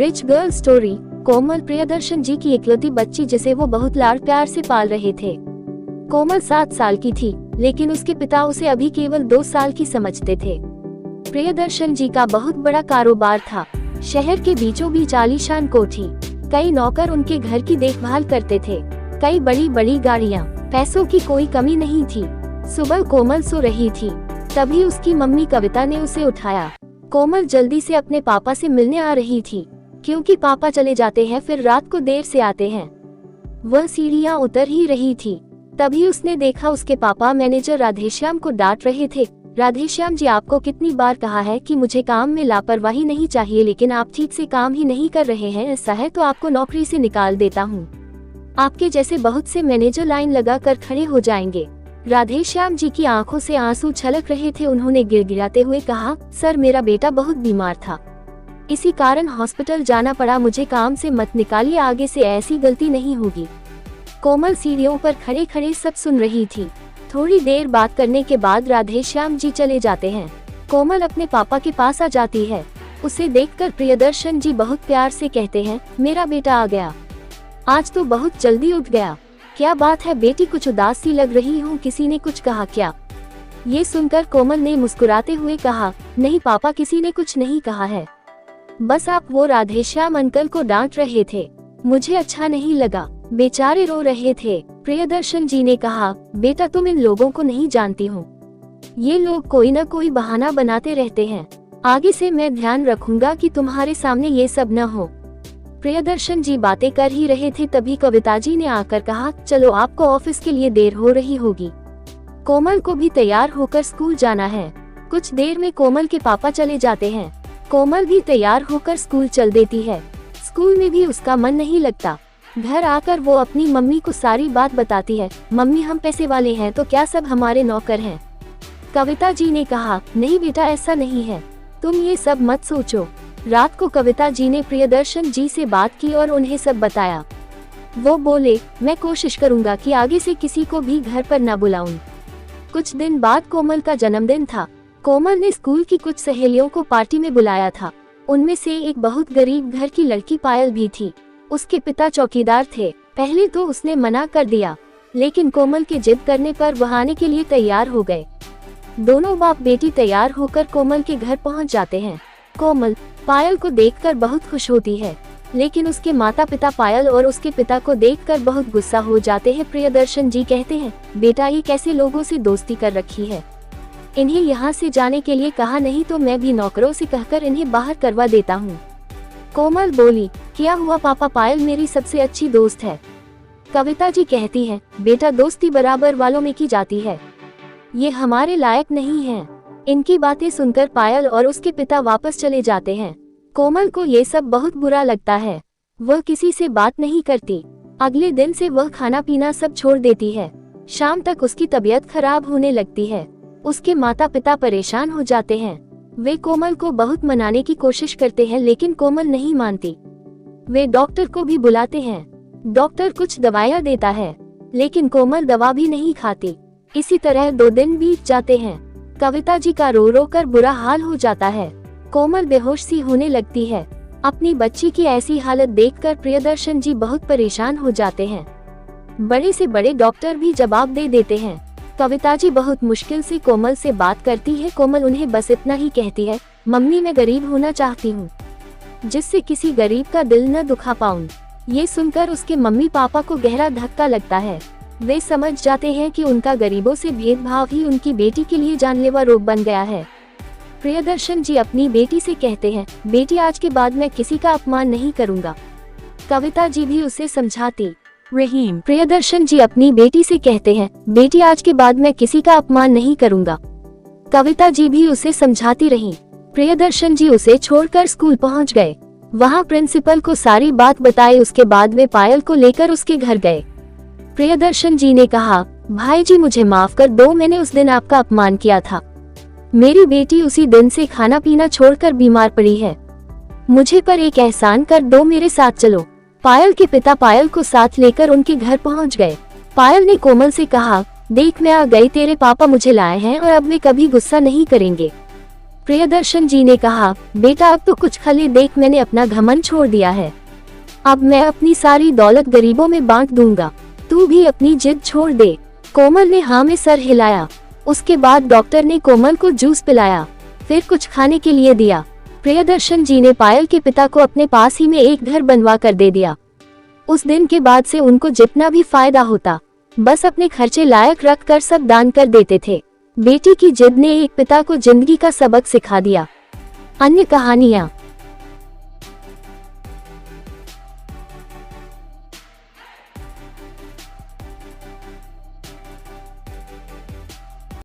Rich girl story. Komal Priyadarshan ji की इकलौती बच्ची जिसे वो बहुत लाड प्यार से पाल रहे थे। कोमल 7 साल की थी, लेकिन उसके पिता उसे अभी केवल 2 साल की समझते थे। प्रियदर्शन जी का बहुत बड़ा कारोबार था। शहर के बीचों बीच आलीशान कोठी, कई नौकर उनके घर की देखभाल करते थे, कई बड़ी बड़ी गाड़ियाँ, पैसों की कोई कमी नहीं थी। सुबह कोमल सो रही थी, तभी उसकी मम्मी कविता ने उसे उठाया। कोमल जल्दी से अपने पापा से मिलने आ रही थी, क्योंकि पापा चले जाते हैं फिर रात को देर से आते हैं। वह सीढ़ियाँ उतर ही रही थी, तभी उसने देखा उसके पापा मैनेजर राधेश्याम को डांट रहे थे। राधेश्याम जी, आपको कितनी बार कहा है कि मुझे काम में लापरवाही नहीं चाहिए, लेकिन आप ठीक से काम ही नहीं कर रहे हैं। ऐसा है तो आपको नौकरी से निकाल देता हूँ। आपके जैसे बहुत से मैनेजर लाइन लगा कर खड़े हो जाएंगे। राधेश्याम जी की आंखों से आंसू छलक रहे थे। उन्होंने गिड़गिड़ाते हुए कहा, सर मेरा बेटा बहुत बीमार था, इसी कारण हॉस्पिटल जाना पड़ा। मुझे काम से मत निकालिए, आगे से ऐसी गलती नहीं होगी। कोमल सीढ़ियों पर खड़े खड़े सब सुन रही थी। थोड़ी देर बात करने के बाद राधेश्याम जी चले जाते हैं। कोमल अपने पापा के पास आ जाती है। उसे देखकर प्रियदर्शन जी बहुत प्यार से कहते हैं, मेरा बेटा आ गया, आज तो बहुत जल्दी उठ गया। क्या बात है बेटी, कुछ उदास सी लग रही हूँ, किसी ने कुछ कहा क्या? ये सुनकर कोमल ने मुस्कुराते हुए कहा, नहीं पापा, किसी ने कुछ नहीं कहा है, बस आप वो राधेश्याम अंकल को डांट रहे थे, मुझे अच्छा नहीं लगा, बेचारे रो रहे थे। प्रियदर्शन जी ने कहा, बेटा तुम इन लोगों को नहीं जानती हो, ये लोग कोई न कोई बहाना बनाते रहते हैं। आगे से मैं ध्यान रखूंगा कि तुम्हारे सामने ये सब न हो। प्रियदर्शन जी बातें कर ही रहे थे, तभी कविता जी ने आकर कहा, चलो आपको ऑफिस के लिए देर हो रही होगी, कोमल को भी तैयार होकर स्कूल जाना है। कुछ देर में कोमल के पापा चले जाते हैं। कोमल भी तैयार होकर स्कूल चल देती है। स्कूल में भी उसका मन नहीं लगता। घर आकर वो अपनी मम्मी को सारी बात बताती है। मम्मी, हम पैसे वाले हैं तो क्या सब हमारे नौकर हैं? कविता जी ने कहा, नहीं बेटा, ऐसा नहीं है, तुम ये सब मत सोचो। रात को कविता जी ने प्रियदर्शन जी से बात की और उन्हें सब बताया। वो बोले, मैं कोशिश करूंगा कि आगे से किसी को भी घर पर न बुलाऊं। कुछ दिन बाद कोमल का जन्मदिन था। कोमल ने स्कूल की कुछ सहेलियों को पार्टी में बुलाया था। उनमें से एक बहुत गरीब घर की लड़की पायल भी थी। उसके पिता चौकीदार थे। पहले तो उसने मना कर दिया, लेकिन कोमल के जिद करने पर वह आने के लिए तैयार हो गए। दोनों बाप बेटी तैयार होकर कोमल के घर पहुंच जाते हैं। कोमल पायल को देखकर बहुत खुश होती है, लेकिन उसके माता पिता पायल और उसके पिता को देखकर बहुत गुस्सा हो जाते हैं। प्रियदर्शन जी कहते हैं, बेटा ये कैसे लोगों से दोस्ती कर रखी है, इन्हें यहाँ से जाने के लिए कहा, नहीं तो मैं भी नौकरों से कहकर इन्हें बाहर करवा देता हूँ। कोमल बोली, क्या हुआ पापा, पायल मेरी सबसे अच्छी दोस्त है। कविता जी कहती है, बेटा दोस्ती बराबर वालों में की जाती है, ये हमारे लायक नहीं है। इनकी बातें सुनकर पायल और उसके पिता वापस चले जाते हैं। कोमल को ये सब बहुत बुरा लगता है। वह किसी से बात नहीं करती। अगले दिन से वह खाना पीना सब छोड़ देती है। शाम तक उसकी तबीयत खराब होने लगती है। उसके माता पिता परेशान हो जाते हैं। वे कोमल को बहुत मनाने की कोशिश करते हैं, लेकिन कोमल नहीं मानती। वे डॉक्टर को भी बुलाते हैं। डॉक्टर कुछ दवाइयाँ देता है, लेकिन कोमल दवा भी नहीं खाती। इसी तरह 2 दिन बीत जाते हैं। कविता जी का रो रो कर बुरा हाल हो जाता है। कोमल बेहोश सी होने लगती है। अपनी बच्ची की ऐसी हालत देखकर प्रियदर्शन जी बहुत परेशान हो जाते हैं। बड़े से बड़े डॉक्टर भी जवाब दे देते हैं। कविता जी बहुत मुश्किल से कोमल से बात करती है। कोमल उन्हें बस इतना ही कहती है, मम्मी मैं गरीब होना चाहती हूँ, जिससे किसी गरीब का दिल न दुखा पाऊं। ये सुनकर उसके मम्मी पापा को गहरा धक्का लगता है। वे समझ जाते हैं कि उनका गरीबों से भेदभाव ही उनकी बेटी के लिए जानलेवा रोग बन गया है। प्रियदर्शन जी अपनी बेटी से कहते हैं, बेटी आज के बाद मैं किसी का अपमान नहीं करूँगा। कविता जी भी उसे समझाती रही। प्रियदर्शन जी अपनी बेटी से कहते हैं, बेटी आज के बाद मैं किसी का अपमान नहीं करूँगा। कविता जी भी उसे समझाती रही। प्रियदर्शन जी उसे छोड़कर स्कूल पहुंच गए। वहां प्रिंसिपल को सारी बात बताई। उसके बाद वे पायल को लेकर उसके घर गए। प्रियदर्शन जी ने कहा, भाई जी मुझे माफ कर दो, मैंने उस दिन आपका अपमान किया था। मेरी बेटी उसी दिन से खाना पीना छोड़कर बीमार पड़ी है। मुझे पर एक एहसान कर दो, मेरे साथ चलो। पायल के पिता पायल को साथ लेकर उनके घर पहुंच गए। पायल ने कोमल से कहा, देख मैं आ गई, तेरे पापा मुझे लाए हैं और अब वे कभी गुस्सा नहीं करेंगे। प्रियदर्शन जी ने कहा, बेटा अब तो कुछ खले देख, मैंने अपना घमंड छोड़ दिया है। अब मैं अपनी सारी दौलत गरीबों में बांट दूंगा, तू भी अपनी जिद छोड़ दे। कोमल ने हाँ में सर हिलाया। उसके बाद डॉक्टर ने कोमल को जूस पिलाया, फिर कुछ खाने के लिए दिया। प्रियदर्शन जी ने पायल के पिता को अपने पास ही में एक घर बनवा कर दे दिया। उस दिन के बाद से उनको जितना भी फायदा होता, बस अपने खर्चे लायक रख कर सब दान कर देते थे। बेटी की जिद ने एक पिता को जिंदगी का सबक सिखा दिया। अन्य कहानियाँ।